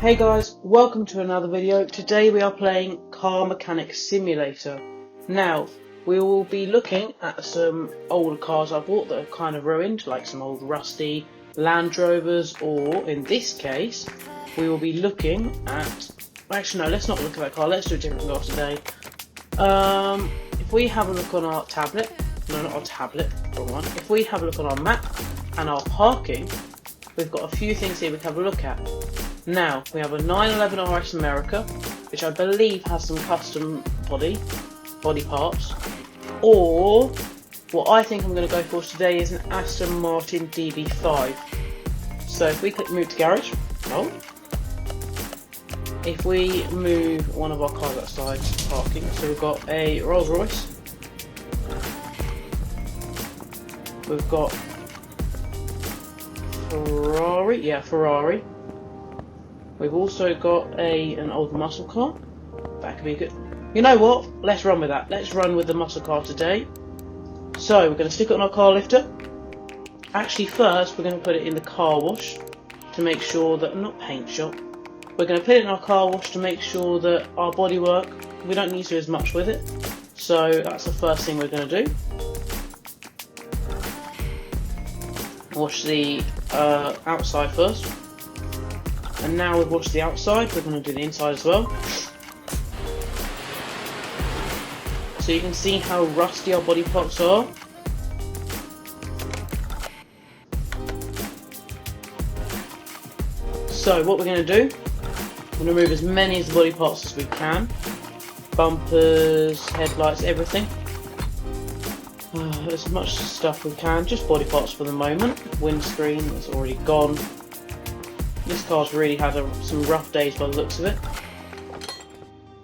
Hey guys, welcome to another video. Today we are playing Car Mechanic Simulator. Now, we will be looking at some older cars I bought that are kind of ruined, like some old rusty Land Rovers, or in this case, we will be looking at... Actually no, let's not look at that car, let's do a different car today. If we have a look on our tablet, no not our tablet, wrong one. If we have a look on our map and our parking, we've got a few things here we can have a look at. Now, we have a 911 RS America, which I believe has some custom body parts, or what I think I'm going to go for today is an Aston Martin DB5. So if we click move to garage, if we move one of our cars outside parking, so we've got a Rolls Royce, we've got Ferrari. We've also got an old muscle car. That could be good. You know what? Let's run with that. Let's run with the muscle car today. So we're going to stick it on our car lifter. Actually, first we're going to put it in the car wash to make sure that paint shop. We're going to put it in our car wash to make sure that our bodywork, we don't need to do as much with it. So that's the first thing we're going to do. Wash the outside first. And now we've washed the outside, we're going to do the inside as well. So you can see how rusty our body parts are. So what we're going to do, we're going to remove as many of the body parts as we can. Bumpers, headlights, everything. As much stuff we can, just body parts for the moment. Windscreen is already gone. This car's really had some rough days by the looks of it.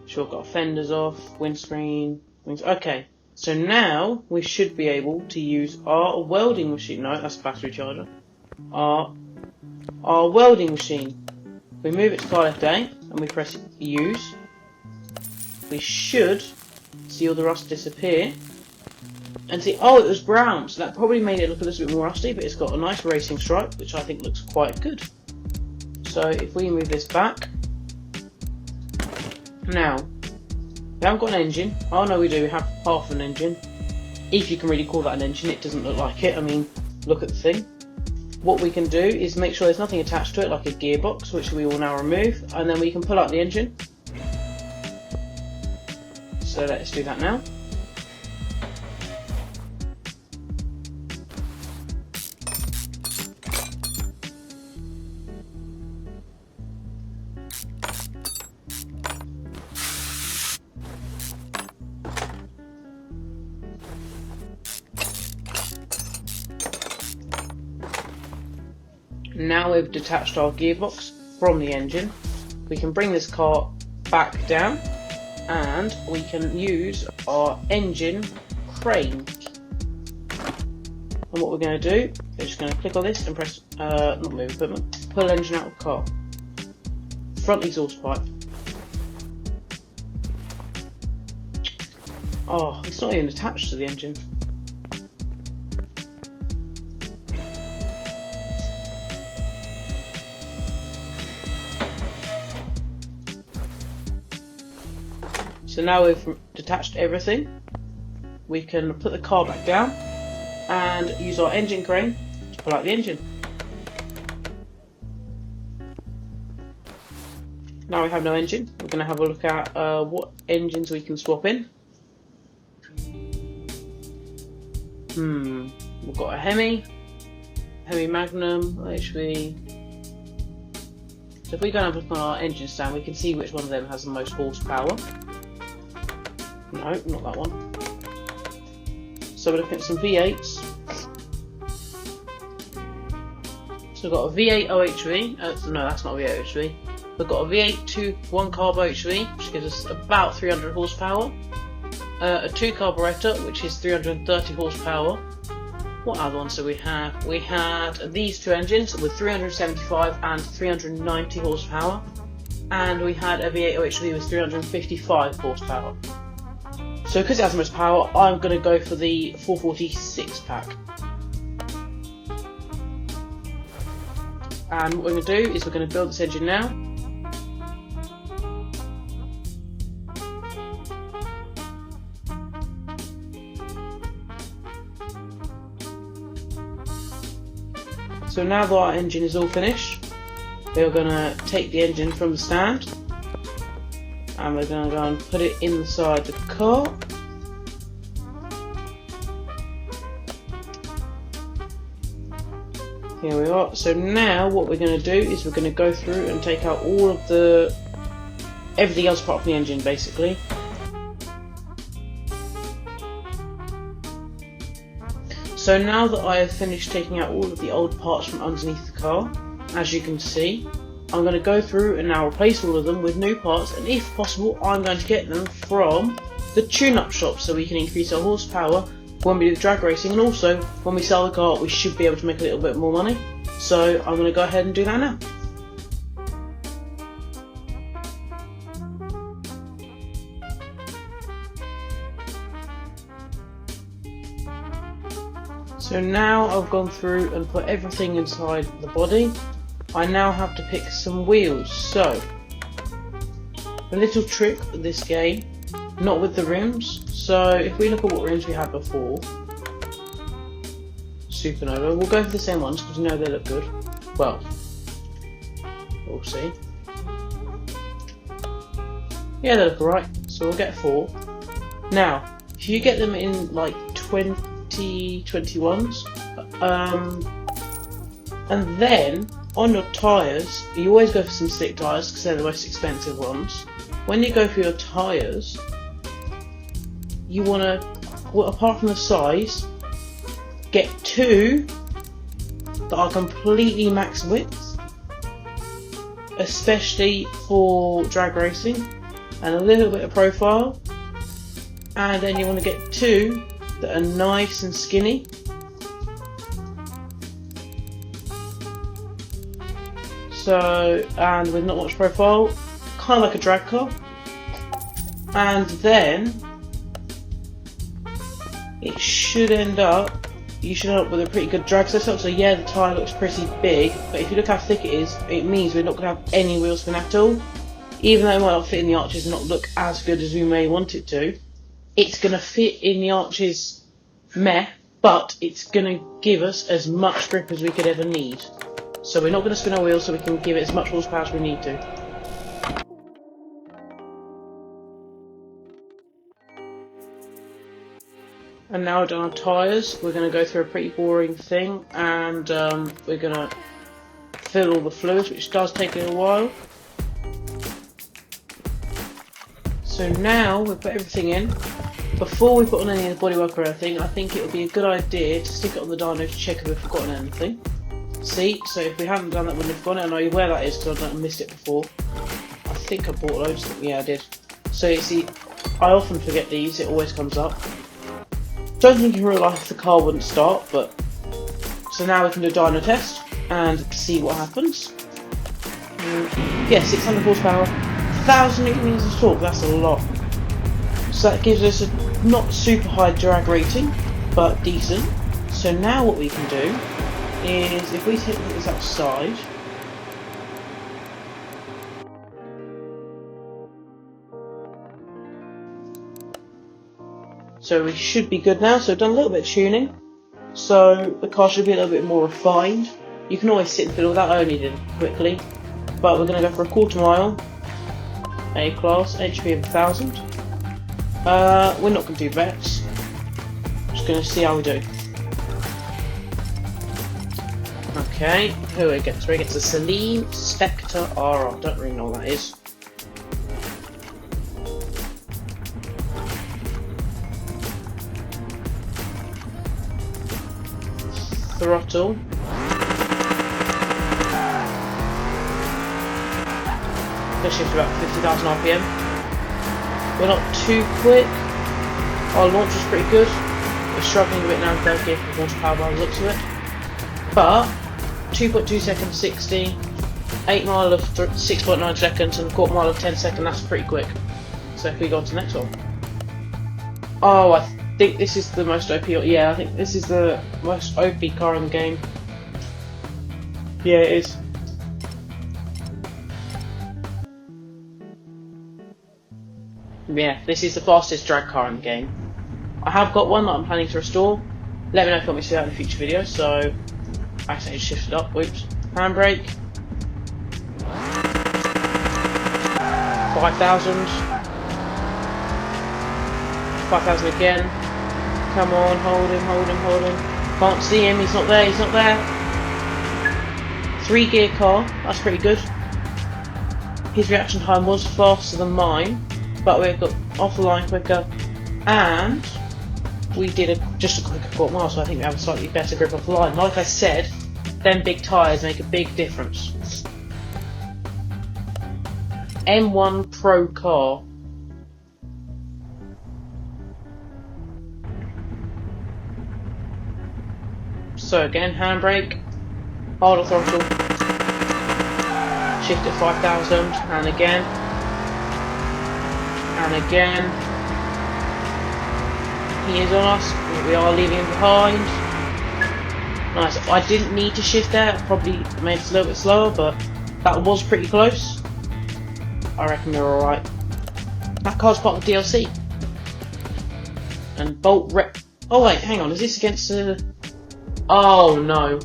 Sure, got fenders off, windscreen, wings. Okay, so now we should be able to use our welding machine. No, that's a battery charger. Our welding machine. We move it to car left A and we press use. We should see all the rust disappear. And see, oh, it was brown, so that probably made it look a little bit more rusty, but it's got a nice racing stripe, which I think looks quite good. So if we move this back, now, we haven't got an engine. Oh no, we do, we have half an engine. If you can really call that an engine, it doesn't look like it. I mean, look at the thing. What we can do is make sure there's nothing attached to it, like a gearbox, which we will now remove, and then we can pull out the engine. So let's do that now. Now we've detached our gearbox from the engine, we can bring this car back down and we can use our engine crane. And what we're going to do is just going to click on this and press, not move equipment, pull engine out of the car. Front exhaust pipe. Oh, it's not even attached to the engine. So now we've detached everything, we can put the car back down and use our engine crane to pull out the engine. Now we have no engine, we're going to have a look at what engines we can swap in. We've got a Hemi Magnum, HV. So if we go and have a look on our engine stand, we can see which one of them has the most horsepower. No, not that one. So we're looking at some V8s. So we've got a V8 OHV. No, that's not a V8 OHV. We've got a V8 1 carb OHV, which gives us about 300 horsepower. A 2 carburetor, which is 330 horsepower. What other ones do we have? We had these two engines with 375 and 390 horsepower. And we had a V8 OHV with 355 horsepower. So because it has the most power, I'm going to go for the 446 pack. And what we're going to do is we're going to build this engine now. So now that our engine is all finished, we're going to take the engine from the stand and we're going to go and put it inside the car. Here we are. So now what we're going to do is we're going to go through and take out all of everything else apart from the engine basically. So now that I have finished taking out all of the old parts from underneath the car, as you can see, I'm going to go through and now replace all of them with new parts, and if possible I'm going to get them from the tune-up shop so we can increase our horsepower when we do drag racing, and also when we sell the car we should be able to make a little bit more money. So I'm going to go ahead and do that now. So now I've gone through and put everything inside the body. I now have to pick some wheels. So a little trick with this game, not with the rims. So if we look at what rims we had before, Supernova, we'll go for the same ones because we know they look good. Well, we'll see. Yeah, they look alright. So we'll get 4. Now, if you get them in like 2021s, and then on your tyres, you always go for some slick tyres because they're the most expensive ones. When you go for your tyres, you want to, well, apart from the size, get 2 that are completely max width, especially for drag racing, and a little bit of profile, and then you want to get 2 that are nice and skinny. So, and with not much profile, kind of like a drag car. And then it should end up, you should end up with a pretty good drag setup. So yeah, the tyre looks pretty big, but if you look how thick it is, it means we're not going to have any wheel spin at all. Even though it might not fit in the arches and not look as good as we may want it to, it's going to fit in the arches meh, but it's going to give us as much grip as we could ever need. So we're not going to spin our wheels, so we can give it as much horsepower as we need to. And now we've done our tyres, we're going to go through a pretty boring thing, and we're going to fill all the fluids, which does take a little while. So now we've put everything in. Before we put on any of the bodywork or anything, I think it would be a good idea to stick it on the dyno to check if we've forgotten anything. See, so if we haven't done that when we've forgotten it, I know where that is because I missed it before. I think I bought loads of them, yeah I did. So you see, I often forget these, it always comes up. Don't think in real life the car wouldn't start, but... So now we can do a dyno test and see what happens. Yeah, 600 horsepower, 1000 Nm of torque, that's a lot. So that gives us a not super high drag rating, but decent. So now what we can do is, if we take this outside, so we should be good now. So I've done a little bit of tuning, so the car should be a little bit more refined. You can always sit and fiddle with that, I only did it quickly, but we're going to go for a quarter mile, A class, HP of 1000. We're not going to do vets, just going to see how we do. Okay, who it gets? Where it gets a Saleen Spectre R. I don't really know what that is. Throttle. Push it to about 50,000 RPM. We're not too quick. Our launch is pretty good. We're struggling a bit now in third gear for horsepower by the looks of it. But 2.2 seconds 60, 8 mile of 6.9 seconds, and a quarter mile of 10 seconds, that's pretty quick. So if we go on to the next one. Oh, I think this is the most OP, yeah, I think this is the most OP car in the game. Yeah, it is. Yeah, this is the fastest drag car in the game. I have got one that I'm planning to restore. Let me know if you want me to see that in a future video, so I accidentally shifted up, whoops. Handbrake. 5,000. 5,000 again. Come on, hold him, hold him, hold him. Can't see him, he's not there, he's not there. 3-gear car, that's pretty good. His reaction time was faster than mine, but we got off the line quicker, and we did just a quicker quarter mile, so I think we have a slightly better grip off the line. Like I said, them big tyres make a big difference. M1 Pro car. So again, handbrake, harder throttle, shift at 5,000, and again, and again. He is on us, we are leaving him behind. Nice, I didn't need to shift there, I probably made it a little bit slower, but that was pretty close. I reckon we're alright. That car's part of the DLC. And Bolt Rep. Oh wait, hang on, is this against the... Oh no.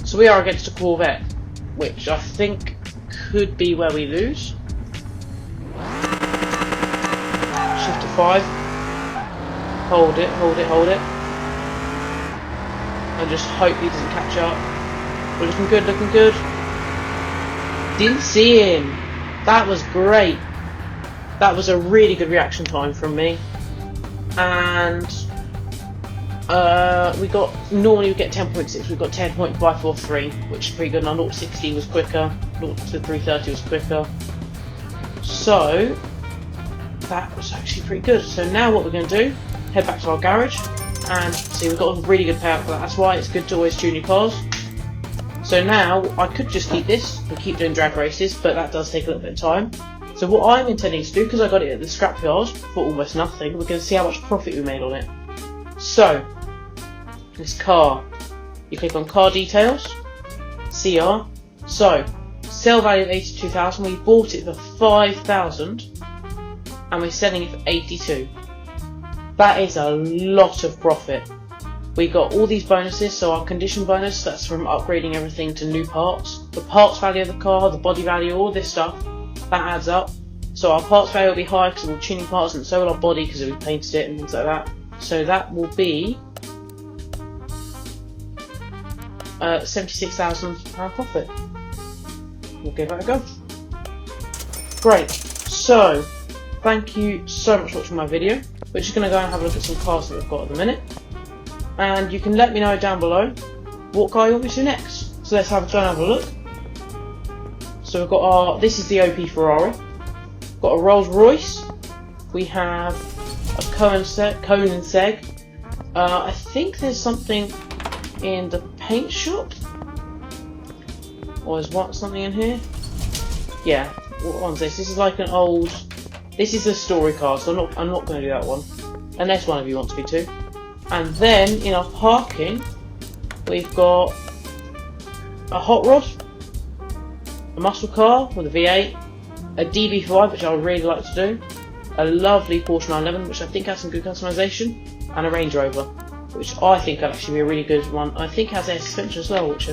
So we are against a Corvette, which I think could be where we lose. Shift to 5. Hold it, hold it, hold it. And just hope he doesn't catch up. We're looking good, looking good. Didn't see him. That was great. That was a really good reaction time from me. And normally we get 10.6, we've got 10.543, which is pretty good. Now 0 to 60 was quicker, 0 to 330 was quicker. So that was actually pretty good. So now what we're going to do, head back to our garage and see, we've got a really good payout for that. That's why it's good to always tune your cars. So now I could just keep this and keep doing drag races, but that does take a little bit of time. So what I'm intending to do, because I got it at the scrapyard for almost nothing, we're going to see how much profit we made on it. So this car, you click on car details, CR. So sale value of 82,000. We bought it for 5,000, and we're selling it for 82. That is a lot of profit. We got all these bonuses, so our condition bonus, that's from upgrading everything to new parts. The parts value of the car, the body value, all this stuff, that adds up. So our parts value will be high because we're tuning parts, and so will our body because we painted it and things like that. So that will be £76,000 profit. We'll give that a go. Great. So thank you so much for watching my video. We're just going to go and have a look at some cars that we've got at the minute. And you can let me know down below what car you want me to do next. So let's go and have a look. So we've got this is the OP Ferrari. We've got a Rolls Royce. We have a Koenigsegg. I think there's something in the paint shop. Or is something in here? Yeah, what one's this? This is like an old... This is a story car, so I'm not going to do that one. Unless one of you wants me to. And then in our parking, we've got a hot rod, a muscle car with a V8, a DB5, which I would really like to do, a lovely Porsche 911, which I think has some good customization, and a Range Rover, which I think will actually be a really good one. I think it has air suspension as well, which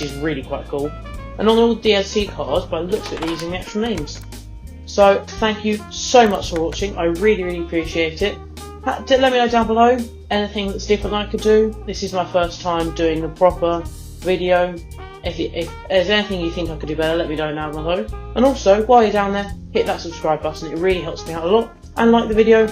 is really quite cool. And on all the DLC cars, by the looks of it, they're using the actual names. So thank you so much for watching. I really appreciate it. Let me know down below anything that's different I could do. This is my first time doing a proper video. If there's anything you think I could do better, let me know down below. And also, while you're down there, hit that subscribe button. It really helps me out a lot. And like the video,